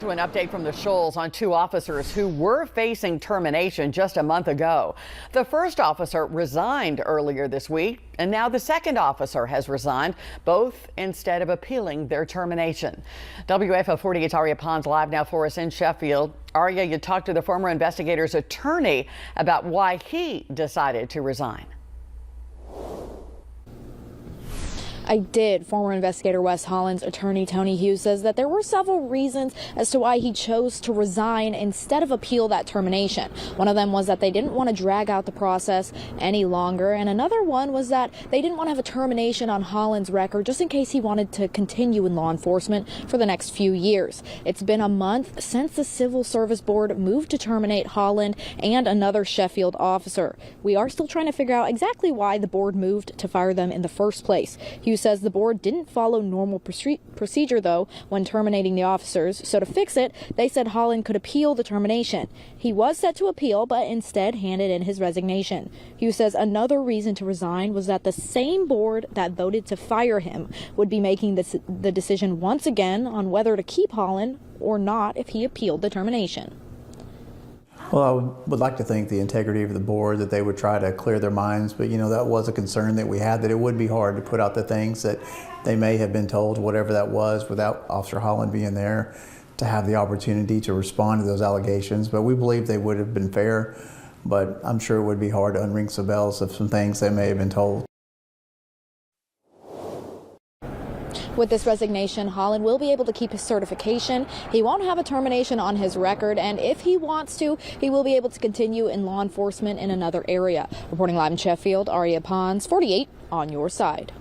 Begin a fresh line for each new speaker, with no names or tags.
To an update from the Shoals on two officers who were facing termination just a month ago. The first officer resigned earlier this week, and now the second officer has resigned, both instead of appealing their termination. WFO 48's Aria Pons live now for us in Sheffield. Aria, you talked to the former investigator's attorney about why he decided to resign.
I did. Former investigator Wes Holland's attorney Tony Hughes says that there were several reasons as to why he chose to resign instead of appeal that termination. One of them was that they didn't want to drag out the process any longer, and another one was that they didn't want to have a termination on Holland's record just in case he wanted to continue in law enforcement for the next few years. It's been a month since the Civil Service Board moved to terminate Holland and another Sheffield officer. We are still trying to figure out exactly why the board moved to fire them in the first place. Hughes says the board didn't follow normal procedure, though, when terminating the officers. So to fix it, they said Holland could appeal the termination. He was set to appeal, but instead handed in his resignation. Hughes says another reason to resign was that the same board that voted to fire him would be making the decision once again on whether to keep Holland or not if he appealed the termination.
Well, I would like to think the integrity of the board, that they would try to clear their minds, but that was a concern that we had, that it would be hard to put out the things that they may have been told, whatever that was, without Officer Holland being there to have the opportunity to respond to those allegations. But we believe they would have been fair, but I'm sure it would be hard to unring some bells of some things they may have been told.
With this resignation, Holland will be able to keep his certification. He won't have a termination on his record, and if he wants to, he will be able to continue in law enforcement in another area. Reporting live in Sheffield, Aria Pons, 48 on your side.